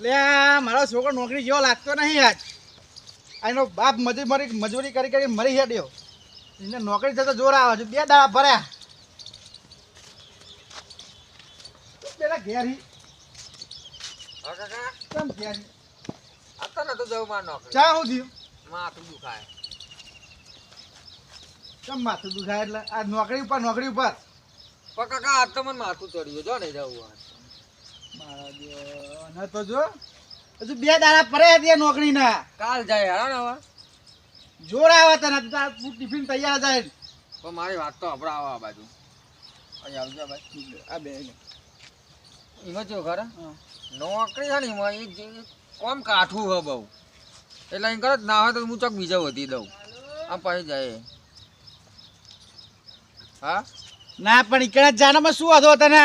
લે મારો છોકરો નોકરી જેવો લાગતો નહીં આજ. એનો બાપ મજૂરી કરી કરી મરી હેડ્યો. એને નોકરી થતો જોર આવે છે. 2 દાડા ભર્યા પેલા ઘેરી. હા કાકા કેમ ઘેરી आता ना तो जाऊ मार नौकरी ચા હું થયું? माथું દુખાય કેમ માથું દુખાય એટલે આ નોકરી ઉપર નોકરી ઉપર પણ કાકા આ તો મને માથું ચડ્યું જો નહીં જવું મારા દેવ તો જો હજુ 2 દાડા પડ્યા ત્યાં નોકરી ના. કાલ જાય હેરા ને હવે જોર આવે તને તો તાર ટિફિન તૈયાર જાય. પણ મારી વાત તો હમણાં આવો આ બાજુ અહીં આવજો ભાઈ આ બે એમાં જો ખરા નોકરી છે ને એમાં કોમ કાઠું હે બહુ એટલે અહીં કરે ના હોય તો હું ચોક બીજા વધી દઉં આમ પછી જાય હા ના પણ ઈકડે જાનામાં શું હતો તને?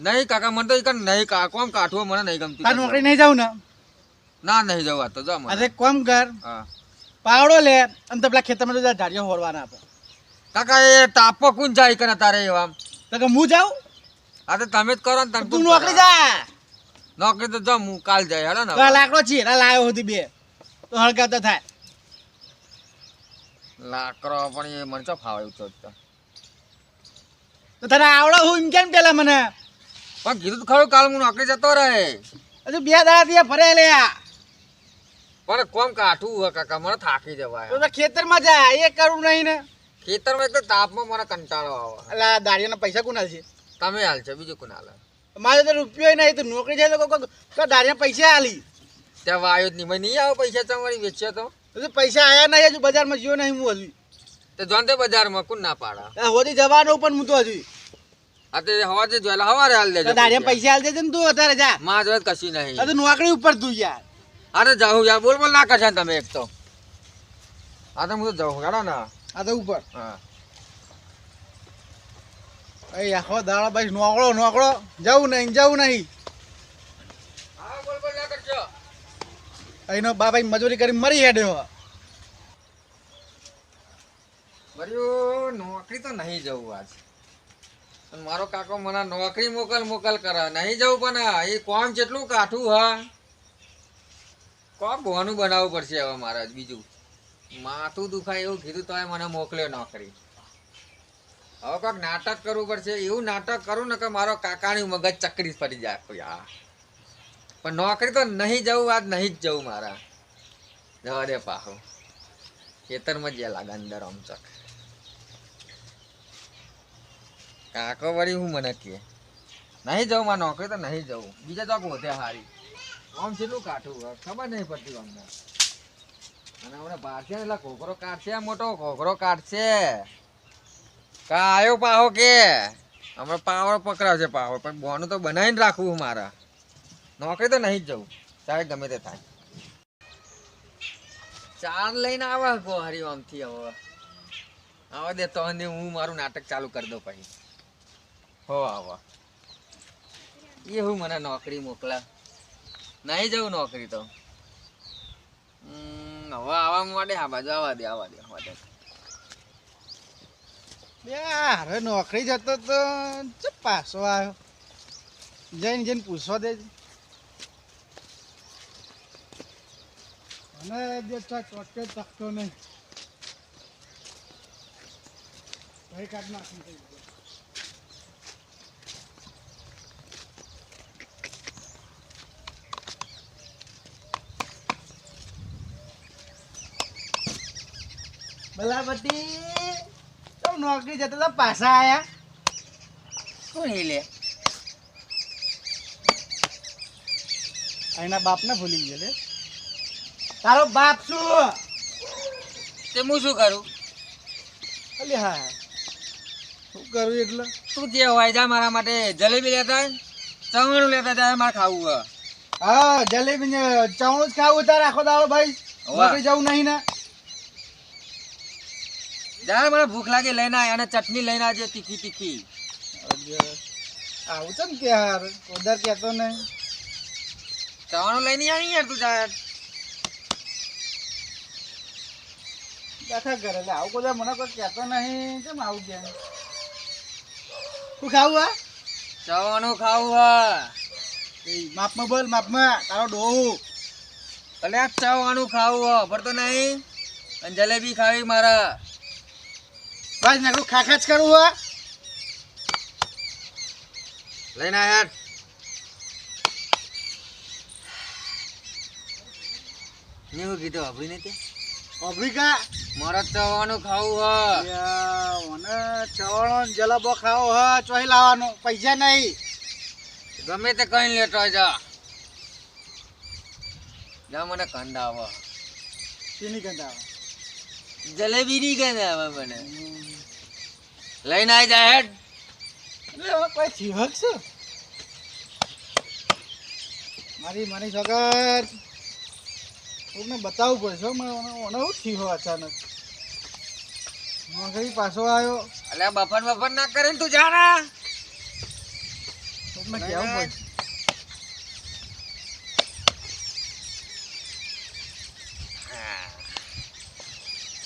નહીં કાકા મને તો ઈ નહીં કોમ કાઠું મને નહીં ગમતું. તાર નોકરી નહીં જાવ ને? ના નહીં જવું આ તો જા મને. અરે કોમ કર, હા પાવડો લે અને તો પેલા ખેતરમાં તો ઝાડીઓ હોરવાના આપે. કાકા એ તાપો કોણ જાય કે તારે એવા તો કે હું જાઉં? આ તો તમે જ કરો ને તમે તું નોકરી જા. નોકરી તો જાઉં હું કાલ જાય હેડો ને લાકડો છે લાયો હતી 2 તો હળગાવતા થાય. લાકડો પણ એ મને ચો ફાવાયું તો તો તને આવડે હું એમ કેમ પેલા મને? પણ કીધું તો ખરું કાલ હું નોકરી જતો રહે. હજુ 2 દાડા ત્યાં ફરે લે. પણ કોમ કાઠું હોય કાકા મને થાકી જવાય. તો ખેતરમાં જા, એ કરવું નહીં ને. ખેતરમાં એક તો તાપમાં મને કંટાળો આવે. એટલે દાડિયાના પૈસા કોણ હાલશે? તમે હાલ છે બીજું કોણ હાલે? મારે તો રૂપિયો નહીં, તો નોકરી જાય તો દાડિયા પૈસા હાલી. ત્યાં વાયુ જ નહીં મેં નહીં આવે પૈસા તમારી વેચ્યા તો હજુ પૈસા આયા નહીં, હજુ બજારમાં જ્યો નહીં હું હજુ. તે જોન તે બજારમાં કોણ ના પાડા? હોદી જવાનું પણ હું તો હજુ. આ તે હવારે જોયેલા હવારે હાલ દેજો. દાડિયા પૈસા હાલ દેજે ને તું અત્યારે જા. માં જોડે કશી નહીં. આ તો નોકરી ઉપર તું યાર. અરે જાઉં યાર બોલ બોલ ના કરશે તમે એક તો. આ તો હું તો જાઉં હેડો ને. આ તો ઉપર. હા એ આખો દાડો ભાઈ નોકળો જવું નહીં. હા બોલ બોલ ના કરજો. અહીંનો બાપા મજૂરી કરી મરી હેડ્યો. વર્યું નોકરી તો નહીં જવું આજ. અને મારો કાકો મને નોકરી મોકલ કરે નહીં જવું પણ એ કોમ જેટલું કાઠું હા કોમ ભોનું બનાવવું પડશે હવે મારે બીજું માથું દુખાય એવું કીધું તો મને મોકલ્યો નોકરી. હવે કાંઈક નાટક કરવું પડશે. એવું નાટક કરું ને કે મારો કાકાની મગજ ચકરી ફરી જાય કોઈ. હા પણ નોકરી તો નહીં જવું આજ નહીં જ જવું મારા. જવા દે પાહો ખેતરમાં જ્યાં લાગે અંદર અમચક કાકો વળી હું મને કે નહીં જવું મારે નોકરી તો નહીં જવું. બીજા ચોક હોતે હારી આમ છેલ્લું કાઠું ખબર નહીં પડતી અમને. અને હમણાં બહારથી એટલે ઘોઘરો કાઢશે મોટો ઘોઘરો કાઢશે કા આવ્યો પાહો કે હમણાં પાવડો પકડાવશે પાહો. પણ બોનું તો બનાવીને રાખવું મારા. નોકરી તો નહીં જ જવું ચાહે ગમે તે થાય. ચાર લઈને આવે ગો હરિઓમથી હવે આવા દે તો હું મારું નાટક ચાલુ કરી દઉં પછી હો આવા એ હું મને નોકરી મોકલા નહીં જવું નોકરી તો હવે આવા માટે આ બાજુ આવા દે યાર નોકરી જતો તો ચપ પાછો આવ્યો. જઈને પૂછવા દે. અને જે ચોટકે તકતો નહીં ભાઈ કાઢ નાખી થઈ ગયો. બલાપતિ તો નોકરી જતા તો પાછા આયા. શું લે એના બાપને ભૂલી ગયો લે. તારો બાપ શું તે હું શું કરું? અલી હા શું કરું એટલે તું જે હોય જા મારા માટે જલેબી લેતા ચવાણું લેતા જાય મારે ખાવું હે. હા જલેબી ને ચવણું જ ખાવું તારે આખો દાડો ભાઈ. નોકરી જવું નહીં ને જા મને ભૂખ લાગી લઈને આય અને ચટણી લઈને આવજે તીખી. આવું ચમ કે યાર ઉધર કહેતો નહીં. ચવાણું લઈને આવી યાર તું જા. દેખા કરે એટલે આવું બધા મને કોઈ કહેતો નહીં. કેમ આવું કે શું ખાવું હા? ચવાણું ખાવું હે. એ માપમાં બોલ માપમાં તારો ડોહું અલે આ ચવાણું ખાવું હો ભરતો નહીં અને જલેબી ખાવી મારા બસ નાખું ખાખા જ કરવું હો લઈને આ યાર મેં શું કીધું અભી ને તે અફ્રિકા મારા ચવાણું ખાવું હો મને ચવાણો ને જલેબો ખાવો હ ચોહી લાવવાનો પૈસા નહીં ગમે તે કઈ લેતો જા જા મને કંડા આવો શીની ગંદા જલેબી ની ગંદા આવે મને લઈને આવી જા હેડ એટલે હવે કોઈ થીહક છે મારી સગર કોકને બતાવવું પડશે હો. મને શું થયું અચાનક નોકરી પાછો આવ્યો અલે બફર ના કરે ને તું જાણા કોકને કહેવું પડશે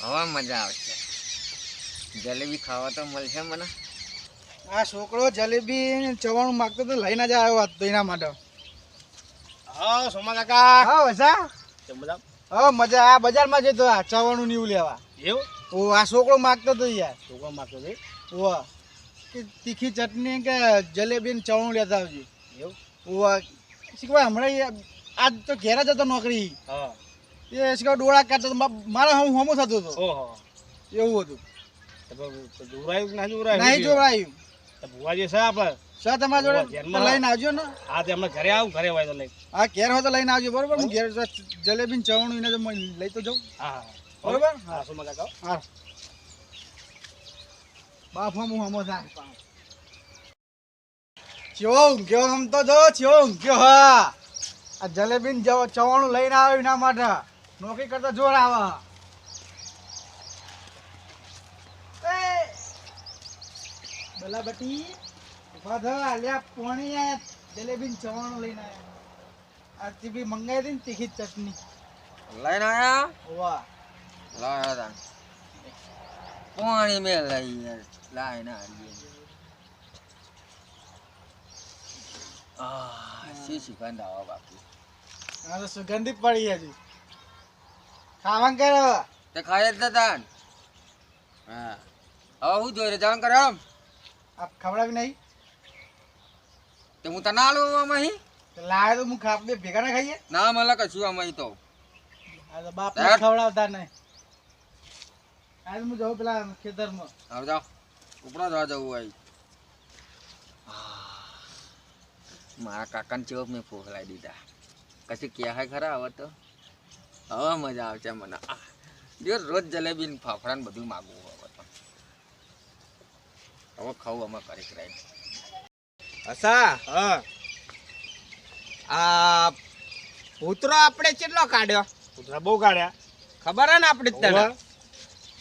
હવે મજા આવશે જલેબી ખાવા તો મળશે મને આ છોકરો જલેબી ને ચવાણું માગતો તો લઈને જ આવ્યો હતો એના માટે હા સોમા કાકા હા વસા કેમ બધા હા મજા આ બજારમાં જતો આ ચવાણું નીવું લેવા એવું ઓ આ છોકરો માગતો તો યાર છોકરો માગતો છે ઓ કે તીખી ચટણી કે જલેબી ને ચવાણું લેતા આવજો એવું ઓ શીખવા હમણાં આજ તો ઘેર જ હતો નોકરી હા એ શીખવા ડોળા કાઢતો તો મારા હું હમો થતો હતો ઓહો એવું હતું તો જોરાયું કે ના જોરાયું નહીં જોડાયું તો ભુવાજી છે આપણે સર તમારા જોડે ધ્યાનમાં તો લઈને આવજો ને હા તે હમણાં ઘરે આવું ઘરે હોય તો લઈ હા ઘેર હોય તો લઈને આવજો બરોબર હું ઘેર જલેબી ને ચવાણું એને તો લઈ તો જાઉં હા બરોબર હા સોમા કાકા હા બાપ હું હમો થાય ચેવો ગયો આમ તો જો ચેવો ગયો હા આ જલેબી ને ચવાણું લઈને આવ્યો એના માટે નોકરી કરતા જોર આવે બલા બટી ઉભા થા લ્યા પોણી આ જલેબી ને ચવાણું લઈને આવ્યા આ બી મંગાવી હતી ને તીખી ચટણી લઈને આયા વાહ લાયા તા પાણી મેં લઈ યાર લાઈને આવીએ શી ગંધ આવા બાકી આ તો સુગંધિત પડી હજી ખાવાનું કરે તે ખાય જ નતા હા હવે હું જોઈ રે જાણ કરે આમ આપ ખવડાવી નહીં તે હું તને આલું આમાં તો લાવે તો હું બે ભેગા ના ખાઈએ ના મળે કશું આમાં તો આ તો બાપ હેટ. ખવડાવતા નહીં આ તો હું જાઉં પેલા ખેતરમાં હવે જાઓ ઉપડા જવા જવું હોય મારા કાકાને ચેવક મેં ફોખલાઈ દીધા કશું ક્યાં ખરા હવે તો હવે મજા આવશે મને જો રોજ જલેબી ને ફાફડા ને બધું માગવું હવે તો હવે ખાવું આમાં કરી કરાય અસા હા આ પુત્રો આપણે કેટલો કાઢ્યો કૂતરા બહુ કાઢ્યા ખબર હે ને આપણે તને ઓવા.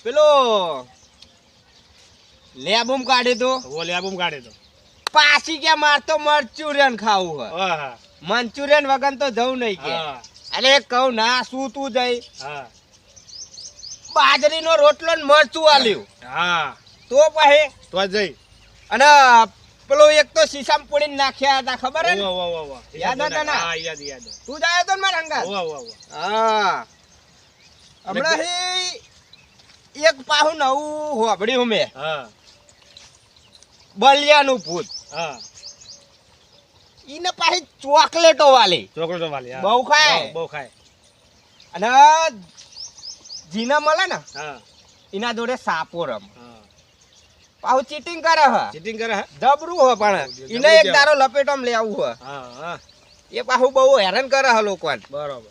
પેલો લેબુમ કાઢી તો ઓ લેબુમ કાઢે તો પાછી કે માર તો મંચુરિયન ખાવું હે હા હા મંચુરિયન વગર તો જવું નહીં કે હા અરે કહું ના શું તું જઈ હા બાજરીનો રોટલો ને મરચું આલ્યું હા તો પછી તો જઈ અને પેલો એક તો સીસામ પોડીને નાખ્યા હતા ખબર હે ને? ઓવા ઓવા ઓવા યાદ હતા ને? હા યાદ યાદ તું જાય તો ને મારા હંગાત ઓવા ઓવા ઓવા હા હમણાં એક પાહું નવું હોબડ્યું મેં હા બલિયાનું ભૂત હા ઈને પાછી ચોકલેટો વાલી ચોકલેટો વાલી હા બહુ ખાય. બહુ ખાય અને જીના મળે ને હા એના જોડે સાપો રમ હા પાછું ચીટિંગ કરે હ ચીટિંગ કરે હે જબરું હ પણ જબરું એને એક કેવાય. દારો લપેટોમાં લે આવું હ હા હા એ પાછું બહુ હેરાન કરે હ લોકોને બરોબર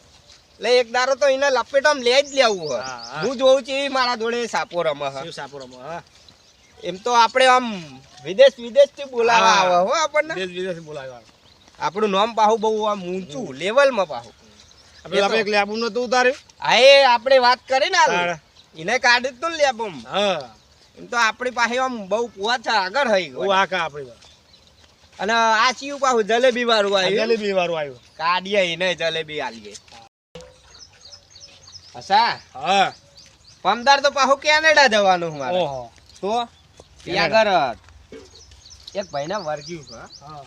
એટલે એક દારો તો એને લપેટોમાં લે જ લેવું હ હા, હા. હું જોઉં છું એ મારા જોડે સાપો રમ હ શિવ સાપુરમ હા એમ તો આપણે આમ વિદેશ થી બોલાવા હા. આવે હો આપણને દેશ વિદેશ બોલાવ્યા આપણું નામ પાહું બહુ આમ ઊંચું લેવલમાં પાહું આપણે એક લેબુમ નતું ઉતાર્યું હા એ આપણે વાત કરી ને હાલ. તારે. એને કાઢી જ તો લે બમ હા એમ તો આપણી પાસે આમ બહુ પુઆ છે આગળ હઈ ઓ ગયો આ કા આપણી અને આ ચીયું પાહું જલેબી વાળું આ આવ્યું જલેબી વાળું આવ્યું કાઢીએ એને જલેબી આલીએ અસા હા પમદાર તો પાહું કેનેડા જવાનું મારે ઓહો તો ત્યાં આગળ એક ભાઈના વર્ગ્યું છે હા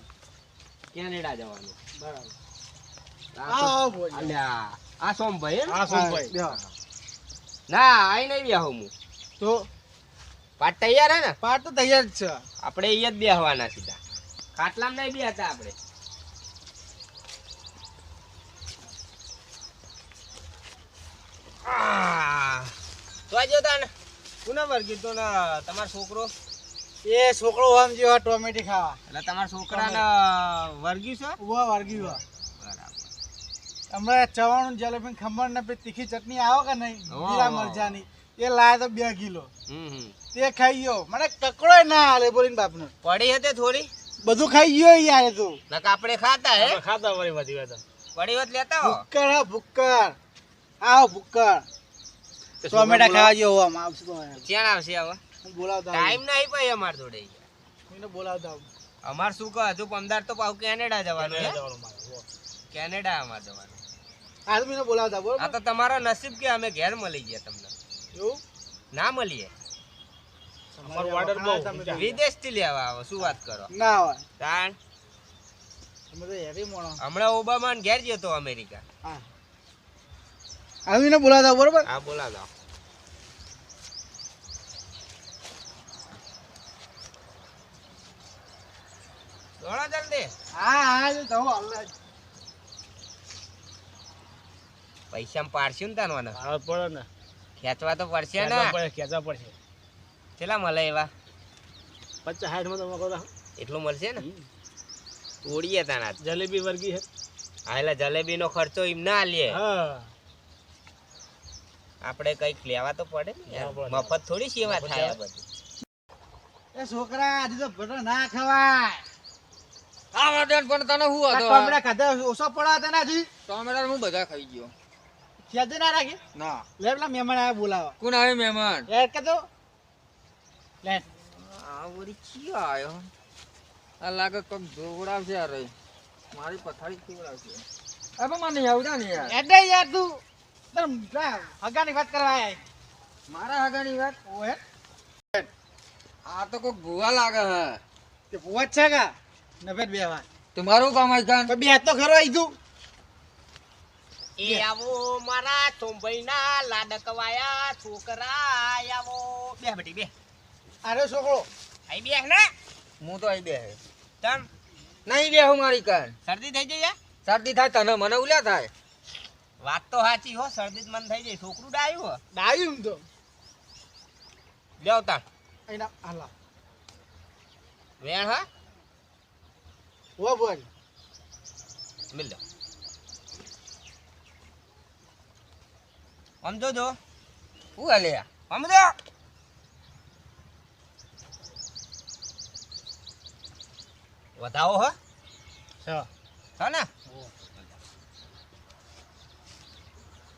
કેનેડા જવાનું આવો ભુવાજી. અલ્યા આ સોમભાઈ એમ? હા સોમભાઈ બેહો. ના આઈ નહીં બેહો હું તો પાટ તૈયાર હે ને પાટ તો તૈયાર જ છે. આપણે અહીંયા જ બેહવાના સીધા ખાટલામાં નહીં બેહતા આપણે તો આજો તાન કોના વર્ગી તો ના તમારો છોકરો એ છોકરો આમ જેવા ટોમેટી ખાવા એટલે તમારા છોકરાને વર્ગી છે ઉવા વારગી વા બરાબર હમણાં ચવાણું જલેબી ખમણ ને પછી તીખી ચટણી આવે કે નહીં ઓહો. જીરા મરચાની એ લાયા તો 2 કિલો હમ તે ખાઈ ગયો મને કકડોય ના હાલે બોલીને બાપને પડી હતી થોડી બધું ખાઈ ગયો યાર એ તું નક આપણે ખાતા હે આપણે ખાતા વળી વધી ગયા પડી હોત લેતા હો ભુક્કર હા ભુક્કર આવો ભુક્કર ટોમેટા ખાવા જેવો આમ આવશે તો ક્યાં આવશે હવે હું બોલાવતા ટાઈમ નહીં ભાઈ અમાર જોડે એને બોલાવતા આવું. અમાર શું કહે હજુ 15 તો પાછું કેનેડા જવાનું હે જવાનું મારે કેનેડા અમાર જવાનું આદમીને બોલાવતા આ બરોબર તો તમારો નસીબ કે અમે ઘેર મળી ગયા તમને એવું ના મળીએ અમારું order બહુ ઊંચા. વિદેશ થી લેવા આવો શું વાત કરો ના હોય તાણ તમે તો હેરી મોણો હમણાં ઓબામા ઘેર ગયો તો અમેરિકા હા આદમીને બોલાવતા બરોબર હા બોલાવો દોડો જલ્દી હા હા જો તો અલ્લાહ પૈસા પાડશું ને તાનવાને હા પડે ને ખેંચવા તો પડશે ને ખેંચવા પડે, ખેંચવા પડશે કેટલા મળે એવા 50-60 માં તો મગો રાખો. એટલું મળશે ને તોડીએ તાના જલેબી વર્ગી છે હા એટલે જલેબી નો ખર્ચો એમ ના લે હા આપણે કઈક લેવા તો પડે ને યાર. પડે. મફત થોડી સેવા થાય આ બધી એ છોકરા આજે તો ભટો ના ખવાય ખાવા દે પણ તને શું આ હતો ટોમેટા ખાધા ઓછો પડ્યા હતા ના હજી ટોમેટા હું બધા ખાઈ ગયો ખેજે ના રાખી ના લે પેલા મહેમાન આવ્યા બોલાવા કોણ આવે મહેમાન યાર કે તો લે આ વળી ચિયો આયો આ લાગે કોક જોવડાવશે યાર એ. મારી પથારી ખીવડાવશે હવે મને નહીં આવડા ને યાર એટલે યાર તું તમ હગાની વાત કરવા આયા મારા હગાની વાત ઓહે આ તો કોક ભૂવા લાગે હે તે પૂછ છે કા નભેટ બેવા તમારું કામ આઈ કાન તો બે હાથ તો ખરો આઈ તું એ આવો મારા ચોંભાઈના લાડકવાયા છોકરા આવો બે બેટી બે અરે છોકરો આઈ બે ને હું તો આઈ બે તમ નહીં બે હું મારી કાન શરદી થઈ જાય શરદી થાય તને મને ઉલ્યા થાય વાત તો સાચી હો શરદી જ મન થઈ જાય છોકરું ડાયું હો ડાયું તો લેવતા એના હાલા વેણ હા વો બોલ મિલ દો સમજો જો શું હાલે સમજો વધાવો હો હા હા ને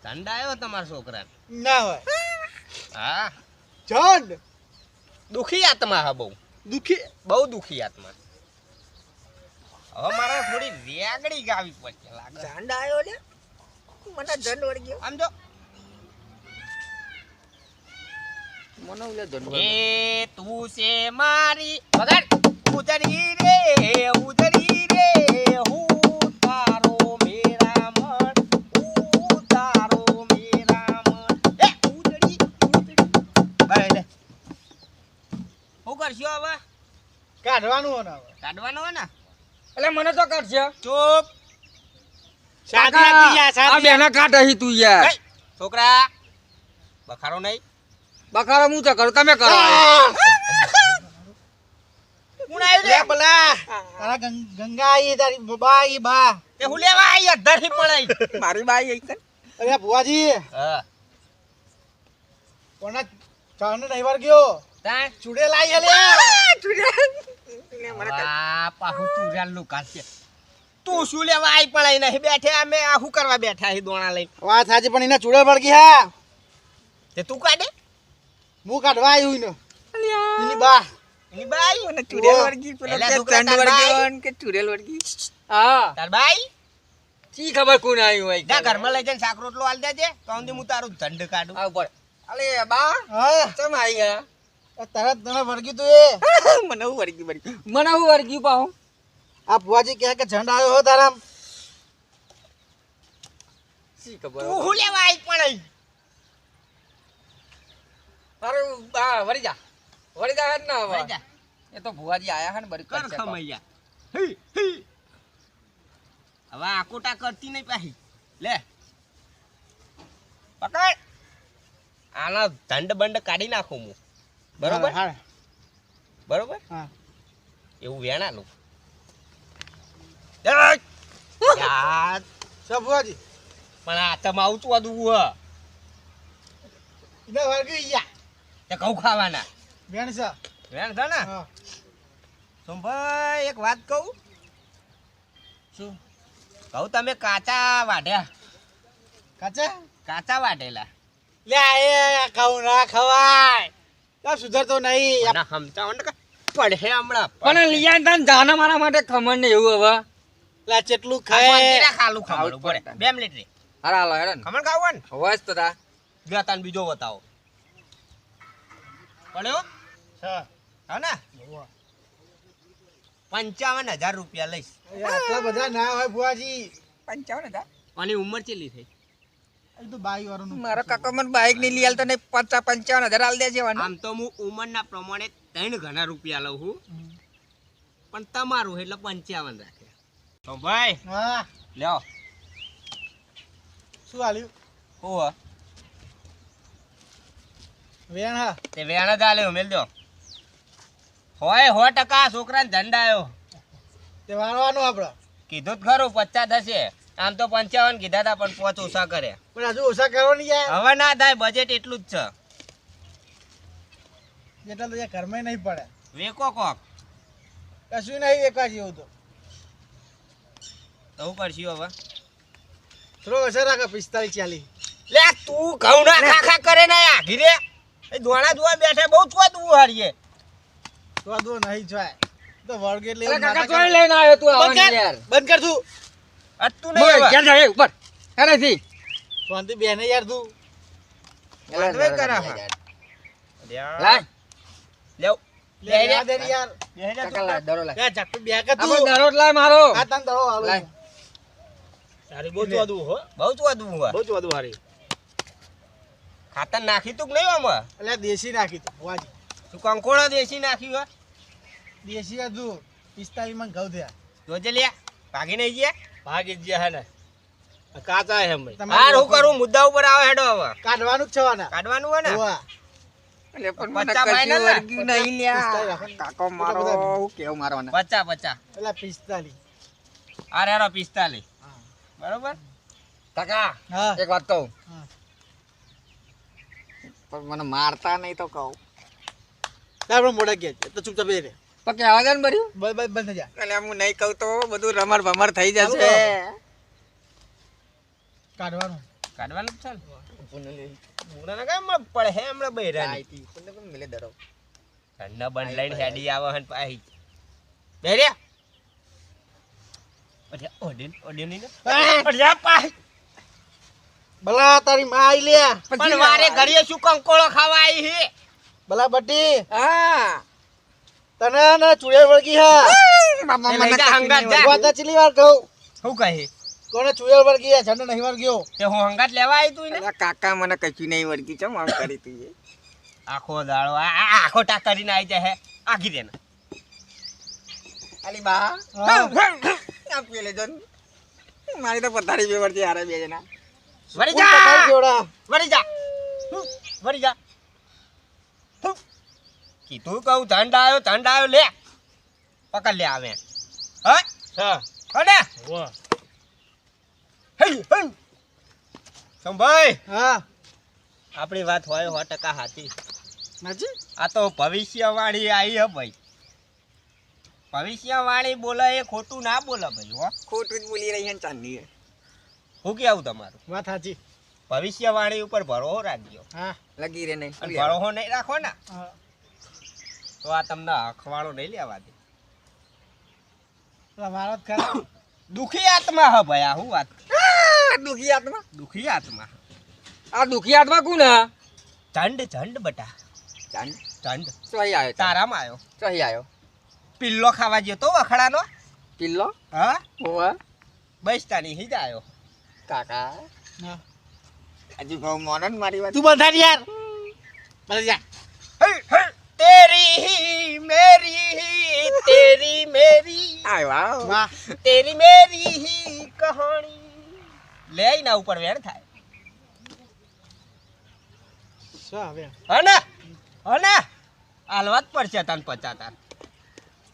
ઠંડા આવ્યો તમારા છોકરા ના હોય હા જન દુખી આત્મા હા દુખી બહુ દુખી આત્મા હવે મારે થોડી વેગડી ગાવી પડશે લાગે ઠંડા આવ્યો લે મને જન વળી ગયો સમજો મને ઉલ્યા જન એ તું છે મારી વગાડ ઉતરી રે હું તારો મેરા મન હું તારો મેરા મન એ ઉતરી બાય લે હું કરશો હવે કાઢવાનું હોય ને હવે કાઢવાનો હે ને એટલે મને તો કાઢશે ચૂપ સાદી આપી જા આ સાદી બેના કાઢ અહીં તું યાર એ, છોકરા બખારો નહીં બકારો હું તો કરું તમે કરો હું આવ્યું લે રે બલા તારા ગંગા આઈ તારી બા ઈ બા તે હું લેવા આવી અધરથી પડાઈ મારી બાઈ અહીં કર અરે ભુવાજી હા કોના ચાને રવિવાર ગયો તાણ ચૂડે લાઈ હલે વાહ પાહુ ચૂર્યા લુકા છે તું શું લેવા આઈ પડાઈ નહીં બેઠે અમે આ શું કરવા બેઠા હી દોણા લઈને વાત સાચી પણ એને ચૂડે વળગી હા તે તું કાઢે હું કાઢવા આવ્યું ને એની બા એની બાઈ મને ચૂડેલ વળગી પેલા છોકરા તાર બાઈ? કે ચૂડેલ વળગી હા તાર બાઈ ચી ખબર કોણ આવ્યું હોય જા ઘરમાં લઈ જઈને શાક રોટલો આલ દેજે તો હું તારું ઝંડ કાઢું આવ પર અલે બા હા ચમ આઈ ગયા તરત તને વળગી તું એ મને હું વળગી મને હું વળગી પાહું આ ભુવાજી કહે કે ઝંડ આવ્યો હો તારા શી ખબર તું શું લેવા આવી પણ હારું બા વળી જા હે ને હવે વળી જા. એ તો ભુવાજી આયા હે ને બરી કર ખમૈયા હી, હી. હવે આકોટા કરતી નહીં પાછી લે પકડ આના દંડ બંડ કાઢી નાખું હું બરોબર હા બરોબર હા એવું વેણાનું યાર સબ ભુવાજી પણ આ તમે આવતું આદું હ એને વર્ગી ગયા તે ઘઉં ખાવાના બેન છે વેણ છે ને હા સોમભાઈ એક વાત કહું શું કહું તમે કાચા વાઢ્યા કાચા વાઢેલા લે એ ખાવું ના ખવાય તો સુધરતો નહીં ના હમતા ને પડે હમણાં પણ લિયા તન જાના મારા માટે ખમણ ને એવું હવે લા ચેટલું ખાય ખાય ખાલું ખાવું ખાવાનું જ પડે પડે. 2 મિનિટ રે હારા હાલો હેડન ખમણ ખાવું ને હોવાજ તો તા જો તને બીજો બતાવો પડ્યો હા ને 55,000 રૂપિયા લઈશ આટલા બધા ના હોય ભુવાજી 55,000 આની ઉંમર કેટલી થઈ એ તો બાઈ વાળું મારો કાકો મને બાઈક ની લઈ આલતો ને 55,000 આલ દે છે આમ તો હું ઉંમરના પ્રમાણે 3 ઘણા રૂપિયા લઉં છું પણ તમારું એટલે 55 રાખે તો ભાઈ હા લ્યો શું હાલ્યું હું વેણ હા તે વેણ જ આલ્યો મેલ દો હોય 100% છોકરાને ધંડાયો તે વાળવાનું આપડે કીધું જ ખરું 50 હશે આમ તો 55 કીધા હતા પણ 5 ઓછા કરે પણ હજુ ઓછા કરવાની યાર હવે ના થાય બજેટ એટલું જ છે જેટલા તો ઘરમાં નહીં પડે વેકો કોક કશું નહીં વેકવા જેવું તો તો હું કરશું હવે થોડો ઓછા રાખે 45-40 લે તું ઘઉં ના ખાખા કરે ને આ ઘીરે એ દોણા દુવા બેઠે બહુ ચો દુવ હારીએ તો આ દો નહીં જાય તો વળગે એટલે અરે એવું કાકા નાટક ચોઈ કરે. લઈને આવ્યો તું બંધ આવવાની કર, યાર બંધ કર તું અટતું બોલ નહીં ક્યાં જાય ઉપર હેરેથી શાંતિ બેને યાર તું વાંધો કરા હા. લાય લેવ લે આ દે ને યાર કાકા લાય દરો લાય લે ઝાપટ બે કે તું આપણે દરો લાય મારો આ તન દરો આલો લાય. તારી બહુ ચોદવું હો બહુ ચો દુવ બહુ ચોદવું હારી ખાતર નાખી તું કે નહીં આમાં એટલે દેશી નાખી તું વાજી તું કંકોળો દેશી નાખ્યું હે દેશી આ તું 45 માં ઘઉં થયા જોજે લે ભાગી નહીં ગયા ભાગી જ ગયા હે ને આ કાચા હે ભાઈ તમારે હાર હું કરું મુદ્દા ઉપર આવે હેડો હવે કાઢવાનું જ છવાના કાઢવાનું હોય ને હોવા એટલે પણ મને પચ્ચા કશું ફાઇનલ ને? વર્ગ્યું નહીં લ્યા. 45 રાખો. કાકો મારો હું કેવું મારવાના 50 એટલે 45 આ રેડો 45 બરોબર કાકા હા એક વાત કહું હા. પણ મને મારતા નહીં તો કહું આપણે મોડા ગયા તો ચૂપચાપ બે રે પણ કે આવાજ ભર્યું બંધ થઈ જા એટલે હું નહીં કહું તો બધું રમર ભમર થઈ જશે કાઢવાનું કાઢવાનું જ છે ને મુંગળાના કેમ પડે હે હમણાં બૈરાની મિલે દરો ઠંડા બંધ લઈને હેડી આવે હન પાહી બેરે ઓડિયો ની અડ્યા પાહી ભલા તારી માં આઈ લે પણ વારે ઘડીએ શું કંકોળો ખાવા આવી હે ભલા બટી હા તને ને ચૂડે વળગી હા બાપા એ મને લઈ જા કશું હંગાત નહીં જા. આવડતું. વાતા ચીલી વાર કહું શું કહે કોને ચૂડે વળગી હે ઝંડો નહીં વળગ્યો તે હું હંગાત લેવા આવી તું ને અલા કાકા મને કશું નહીં વર્ગી ચમ આમ કરી તું એ આખો દાડો આ આખો ટા કરીને આવી જાય હે આખી દે ને અલી બા હા. આ પેલે જન મારી તો પથારી બે વર્ષથી હારે બે જણા વળી હું પકડ જા જોડા વળી જા વળી જા કીધું કહું ઠંડ આવ્યો લે પકડ લે આવે હા હા કને વાહ હે સંભાઈ હા આપણી વાત હોય 100% સાચી નાજી આ તો ભવિષ્યવાણી આવી હે ભાઈ ભવિષ્યવાણી બોલે એ ખોટું ના બોલે ભાઈ હો ખોટું જ બોલી રહી છે ને ચાંદી હું કેવું તમારું વાત સાચી ભવિષ્યવાણી ઉપર ભરોસો રાખજો હા લગી રે નહીં અને ભરોસો નહીં રાખો ને હા. તો આ તમને અખવાડો નહીં લેવા દે મારો જ ખરા દુખી આત્મા હે ભાઈ આ હું વાત દુખી આત્મા દુખી આત્મા આ દુખી આત્મા કોણ ઝંડ બટા ચાંદ ઝંડ ચોહી આવ્યો તારામાં આવ્યો ચોહી આવ્યો પિલ્લો ખાવા ગયો તો વખડાનો કિલ્લો હા હોવા બસતાની હિજ આવ્યો કાકા હા. હજુ કહું મોનો ને મારી વાત તું બંધ થાય યાર બસ જા तेरी मेरी तेरी मेरी આય વાહ વાહ तेरी मेरी ही कहानी ले ना ऊपर वेर થાય શું હવે હને હાલવાત પડશે તન 50 તાર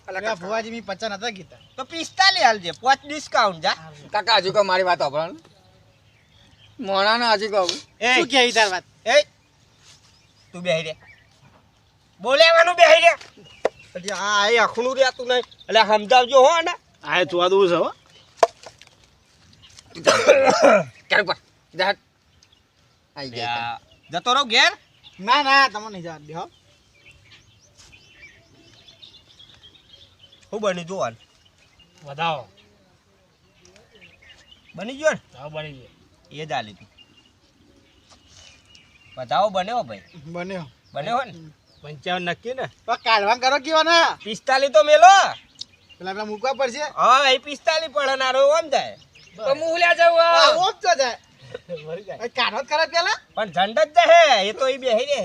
અલા ભુવાજી મી 50 નતા કીધા તો 45 હાલજે 5 ડિસ્કાઉન્ટ જા કાકા હજુ કહું મારી વાત સાંભળો મોણા ને હજુ કહું શું કેવી તાર વાત એ તું બેહી રે બોલેવાનું બેહી રે પછી આ એ અખણું રે તું નહીં એટલે સમજાવજો હો ને આ તો આદુ છે હો ક્યારે પર જા આઈ ગયા જતો રહો ઘેર ના ના તમને નહીં જવા દે હો હું બની જોવાનું વધાવો બની ગયો ને હા બની ગયો એ જ આલી તું બતાવો બન્યો ભાઈ બન્યો બન્યો ને 55 નક્કી ને તો કાઢવા કરો કેવા ના 45 તો મેલો પેલા પેલા મૂકવા પડશે હા એ 45 પડનારો ઓમ જાય તો હું લ્યા જાવ આ ઓમ તો જાય મરી જાય એ કાઢો જ કરે પેલા પણ ઝંડ જ જાય એ તો એ બેહી રે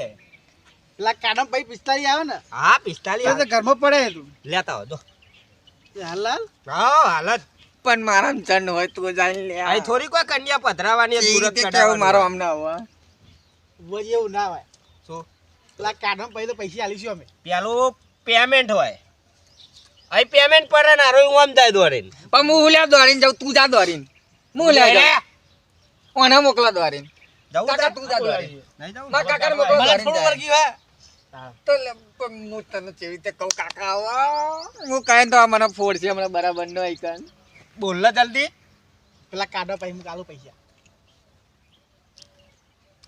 પેલા કાઢો પછી 45 આવે ને હા તો 45 ઘરમાં પડે તું લેતા હો જો હાલ હાલ હા હાલત પણ મારા ચંડ હોય તું જાણ લે અહીં થોડી કોઈ કન્યા પધરાવાની સુરત સુરત કેવું મારો અમને હવે વળી એવું ના હોય શું પેલા કાઢો પછી તો પૈસા આલીશું અમે પેલું પેમેન્ટ હોય અહીં પેમેન્ટ પડે ને આરો ઓમ જાય દોરીને પણ હું લ્યા દોરીને જાઉં તું જા દોરીને હું લ્યા જાઉં કોને મોકલા દોરીને જવું કાકા તું તું જા દોરીને નહીં જવું ના કાકાને મોકલો મને દોરીને થોડું જાય. વળગ્યું હે તો લે, પણ હું તને કેવી રીતે કહું કાકા આવા હું કહે તો આ મને ફોડશે હમણાં બરાબર નો આઈકન બોલ લે જલ્દી પેલા કાઢો પછી હું આલું પૈસા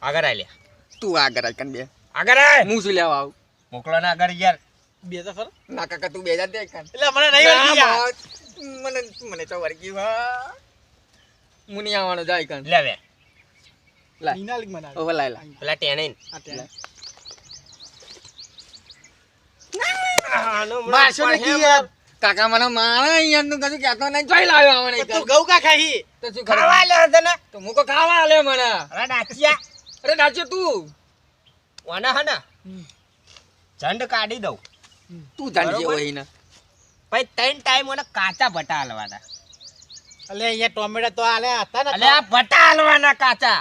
આગળ આય લે તું આગળ આઈકન બે આગળ આય હું શું લેવા આવું મોકલો ને આગળ યાર બે તો ખરો ના કાકા તું બે જા દે આઈકન એટલે મને નહીં વળગી યાર મને મને તો વર્ગી હા હું નહીં આવવાનો જાય આઈકન લે વે લાય ઈના લીક મને ઓવર લાય લા પેલા ટેણે આ ટેન મારશો મારશો ને કી યાર કાકા મને મારા અહીંયા નું કશું કહેતો નહીં જોઈ લાવ્યો આવણે તું ગૌ કા ખાહી તો શું ખાવા કરવા લે તને તો મુકો ખાવા આલે મને અરે ડાચિયા અરે ડાચો તું ઓના હે ને ઝંડ કાઢી દઉં તું જાણ બરોબર. જેવો અહીં પછી 3 ટાઈમ ઓને કાચા ભટા હલવાના અલે અહીંયા ટોમેટા તો આલે હતા ને એટલે આ ભટા હલવાના કાચા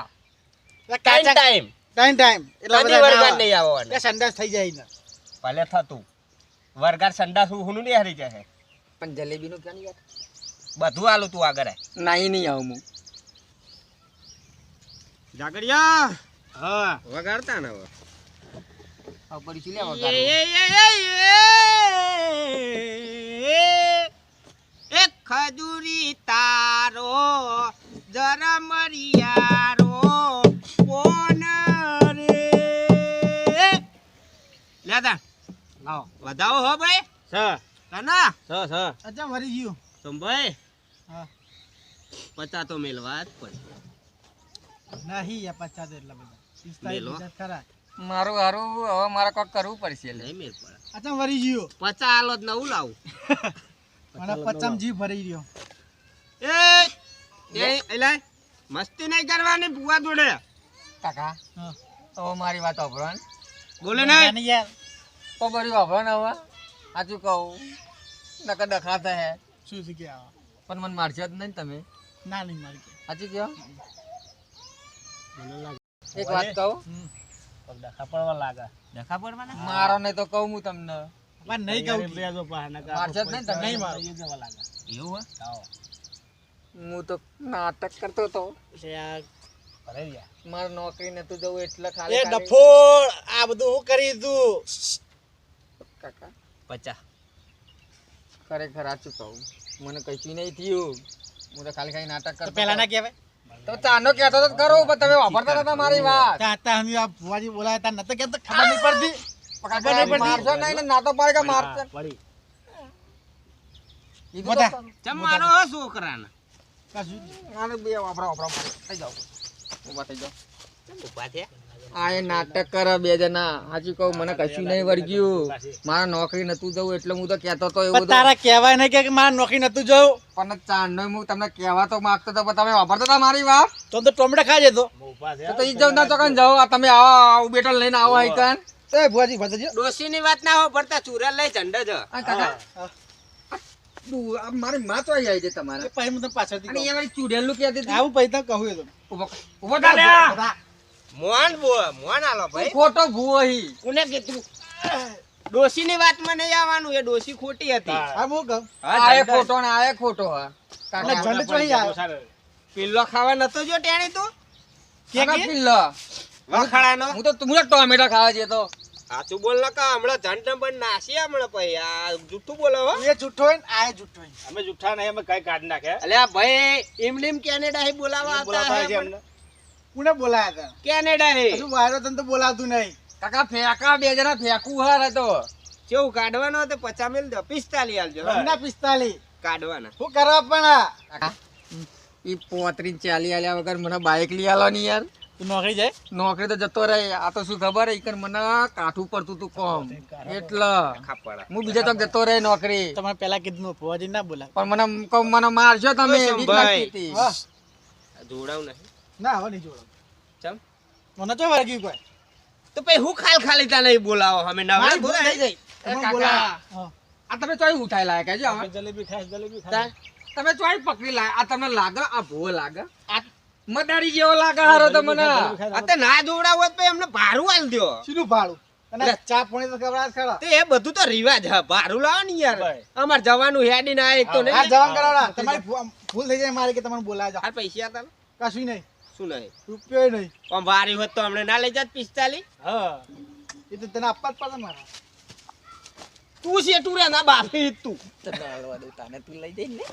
3 કાચા ટાઈમ ટાઈમ એટલે કદી બધા વરગાર ના નહીં આવવાના આવે સંડાસ થઈ જાય ને ભલે થતું વરગાર સંડાસ હું નહીં હારી જાય પણ જલેબી નું ક્યાં યાર બધું આલું તું આગળ આય નહીં નહીં આવું હું જાગડિયા હા વગાડતા ને હવે આ પડી શું લેવા એક ખજૂરી તારો જરા મરિયારો કોણ રે લેતા આવો વધાવો હો ભાઈ કાના અચ્છા વરી ગયું સંભાઈ હા 50 તો મેલવા જ પડે નહીં યા 50 એટલા બધા 45 મેલો. બીજા ખરા મારું હારું હવે મારે કોક કરવું પડશે લે નહીં મેલ પડે અચ્છા વરી ગયું 50 આલો જ નવું લાવું મને 50 જીવ ભરી રહ્યો એ એલા મસ્તી નહીં કરવાની ભૂવા જોડે કાકા હા તો મારી વાત સાંભળો ને બોલે નહીં યાર તો બરી સાંભળો ને હવે સાચું કહું નકર ડખા થાય શું શીખ્યા પણ મને મારશે જ નહીં તમે ના નહીં મારી કે સાચું કહો એક વાત કહું ડખા પડવા લાગે દેખા પડવાના મારો નહીં તો કહું હું તમને પણ નહીં કહું કે. બેજો પાહના કા મારશે જ નહીં તમે નહીં મારો. જવા લાગે એવું હું તો નાટક કરતો હતો છે આ કરે યાર મારે નોકરી નતું જવું એટલે એ ખાલી ખાલી- ડફોળ આ બધું હું કરી તું કાકા 50 ખરેખર સાચું કહું મને કશું નહીં થયું હું તો ખાલી ખાલી નાટક તો કરતો પેલા ના હતો. કહેવાય તો ચાનો કહેતો તો ખરો પણ તમે વાપરતા હતા મારી વાત તાતા હમી આ ભુવાજી બોલાયા તા નતો કેતો ખબર નહીં પડતી કાકા, નહીં પડતી. મારશો નહીં ને ના તો પાડે કે મારશે પડી કીધું બધા. તો ખરું. ચમ મારો છોકરાને કશું જ. આને બે વાપરો થઈ જાઓ ઊભા થઈ જાઓ ચમ ઉભા થયા આ એ નાટક કરે બે જણા. સાચું કહું, મને કશું નહીં વળગ્યું. મારા નોકરી નતું જવું એટલે હું તો કહેતો તો એવું પણ બધું. તારા કહેવાય નહીં કે મારે નોકરી નતું જવું. પણ ચાંદનો હું તમને કહેવા તો માંગતો હતો, પણ તમે વાપરતા હતા મારી વાત. તો ટોમેટા ખાઈ જતો. ઉભા છે તો ઈ જાવ ના ચોકન જાઓ. આ તમે આવો બેટો લઈને આવો આઈકન. એ ભુવાજી ભજાજી ડોશીની વાત ના હો પડતા ચુરેલ લઈ ઝંડે જ. આ કાકા આ મારી માં તો આવી છે તમારે. પછી હું તને પાછળથી અને કહું. એ વાળી ચૂડેલું કહેતી હતી. આવું પછી તને કહું એ તો. ઉભો થા લ્યા. મોન આલો ભાઈ. ખોટો ભૂવો હી. કોને કીધું? ડોશીની વાતમાં નહીં આવવાનું, એ ડોશી ખોટી હતી. હા હું કહું. આ એ ખોટો ને આ એ ખોટો હા. એટલે કાકા ઝંડ ચોહી આવ્યો. પિલ્લો ખાવા નતો જો ટેણી તું કાકા પિલ્લો. વખાડાનો. હું તો ટોમેટો ખાવા જતો. સાચું બોલ ન કા, હમણાં ઝંડ નંબર નાસી હમણાં પછી આ જૂઠું બોલો હો. એ જૂઠો હોય ને આ એ જૂઠો હોય. અમે જુઠ્ઠા નહીં, અમે કઈ કાઢ નાખે અલ્યા ભાઈ ઇમલીમ કેનેડા હે બોલાવા બોલાતા આવતા છે હે અમને. કોને બોલાયા હતા? કેનેડા હે હજુ વાયરો તને તો બોલાવતું નહીં. કાકા ફેંકા બે જણા ફેંકું હાર હતો. કેવું કાઢવાનો હતો 50 મિલ દો 45 આલજો એમના 45 કાઢવાના. શું કરવા પણ આ? કાકા ઈ 35 40 આલ્યા વગર મને બાઈક લઈ આલો ની યાર. તું નોકરી જાય? નોકરી તો જતો રહે. આ તો શું ખબર ઈ મને કાઠું પડતું તું કોમ એટલે ખાપડા હું બીજા તો જતો રહે નોકરી. તમારે પેલા કીધું ભુવાજી ના બોલાવ. પણ મને મારશો તમે. ઓય બીક સંભાઈ. લાગતી હતી. હા. જોડાવ નહીં ના હવે નહીં જોડો. ચમ મને તો વાગ્યું કોઈ. તો પછી હું ખાલી તા નહીં બોલાવો અમે નવરા મારી ભૂલ બોલાય થઈ જાય. એ તમે કાકા. બોલાવો. હા. આ તમે ચોઈ ઉઠાઈ લાયા કે અમે જલેબી ખાય તા તમે ચોઈ પકડી લાયા. આ તમને લાગે આ ભૂવો લાગે. આ મદારી જેવો લાગે હારો તો મને. અતે ના જોડાવ હોત પછી અમને ભારું આલ દ્યો. સીધું ભાડું. અને ચા પાણી તો ખવડાવે જ ખરા. તે એ બધું તો રિવાજ હે, ભારું લાવો ને યાર. ભાઈ. અમાર જવાનું હેડી ના એક તો આ નહીં. જવાન કરાવડા. તમારી ભૂલ થઈ જાય મારી કે તમને બોલાવે છે. આ પૈસા હતા ને? કશું નહીં. શું નહીં? રૂપિયો નહીં. પણ વારી હોત તો અમને ના લઈ જાત 45. હા એ તો તને આપવા જ પડે મારા. તું શેઠું રે ના બાપી તું. તું લઈ જઈ ને.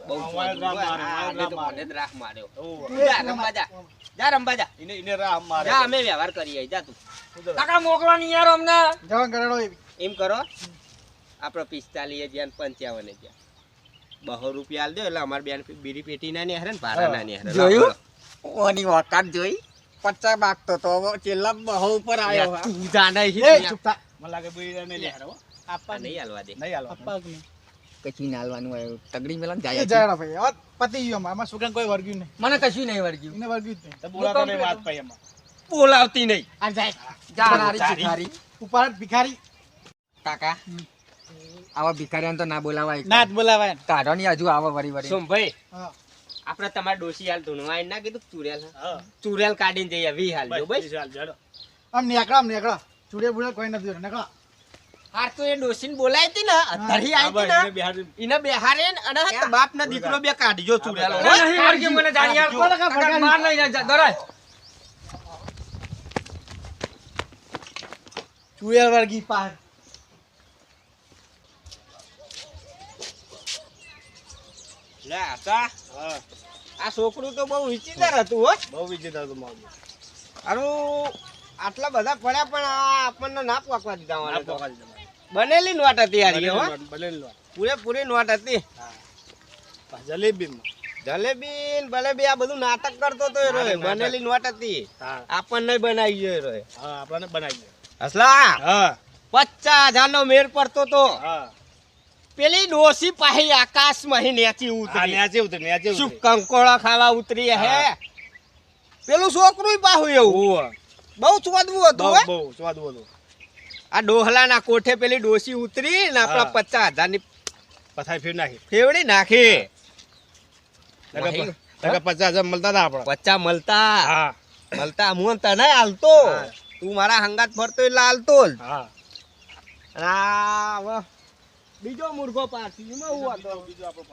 બહુ અમારે ચોદું રામ હોય. મારે, આ અમારે એટલે તો રામ મને જ રાખ માર્યો. ઓવ. જા રંબા જા. જા રંબા જા. એને રામ મારે જા અમે વ્યવહાર કરીએ જા તું. કાકા મોકલો ની યાર અમને. જવાન કરાવડો એવી. એમ કરો આપણે 45 જ્યાં 55 જ્યાં 200 રૂપિયા આલ દો એટલે અમાર બેન બીડી પેટી ના ને હરે ને ભાડા ના ને હરે. જોયું? ઓની વકાત જોઈ. 50 બાગતો તો હવે છેલ્લા બહુ ઉપર આવ્યો. તું જાણે છે એ ત્યાં. ચૂપ થા. મને લાગે ભાઈ એને લે હારો આપવા નહીં હાલવા દે. નહીં હાલવા આપવા જ નહીં. કશું ના હાલવાનું હોય. તગડી મેલા એ જાય. જાય ના ભાઈ. હવે પતી ગયું અમારે. અમારા છોકરાને કોઈ વર્ગ્યું નહીં. મને કશું નહીં વળગ્યું. એને વર્ગ્યું જ નહીં. તો બોલાતો નહીં વાત પાઈ એમાં બોલાવતી નહીં. આ જાય. જાનારી ભિખારી. ઉપર ભિખારી. કાકા આવા ભિખારીઓને તો ના બોલાવાય. ના જ બોલાવાય ને. કાઢો ની હજુ આવા વરી વરી. સોમ ભાઈ હા. આપણે તમાર ડોસી હાલ ધૂણવા આઈને ના કીધું ચુરેલ હે? હા ચુરેલ કાઢીને જઈએ 20 હાલ જો ભાઈ. ચાલ જડો આમ નીકળો આમ નીકળો. ચૂડે બુડે કોઈ નથી જોડે. નીકળો. હાર તો એ ડોસીને બોલાઈ હતી ને ધરી હા આવી ભાઈ હતી એને ને બિહાર એને બેહારે ને અને હા બાપ ના દીકરો બે કાઢજો ચુરેલ હો. નહીં વળગ્યું મને જાણી યાર. બોલો કાકા, કાકા માર લઈ જા દોરાય. ચૂડેલ વર્ગી પાર. લે આતા હા આ છોકરું તો બહુ વિચિત્ર હતું હો. બહુ વિચિત્ર હતું મારું આનું આટલા બધા પડ્યા પણ આ આપણને ના પોકવા દીધા ના વાળા તો. પોકાડી દે બનેલી નોટ હતી યાર એ હો. બનેલી લો પૂરેપૂરી નોટ હતી. જલેબી જલેબી ને બલેબી આ બધું નાટક કરતો તો એ રોય. નાટક. બનેલી નોટ હતી. હા આપણને બનાવી ગયો એ રોય. હા આપણને બનાવી દે હસલા હા 50,000 નો મેર પડતો તો હા પેલી ડોસી પાહી આકાશમાં હી નેચી આ ઉતરી. ન્યાચે ઉતર ન્યાચે શું ઉતર કંકોળા ખાવા ઉતરી હે. પેલું છોકરું પાહું એવું ઓવ બહુ ચોદવું હતું બહુ હે. બહુ સ્વાદ હતું આ ડોહલાના કોઠે પેલી ડોસી ઉતરી ને આપણા હા. 50,000 ની પથાઈ ફેર નાખી ફેવડી નાખી. નકર 50,000 મળતા હતા આપણે 50 મળતા હા મળતા હું તને હાલતો. હા. તું મારા હંગાત ફરતો એટલે હાલતો જ. હા અને આ હવે બીજો મુર્ગો પાછી એમાં હું હતો. બીજો આપણો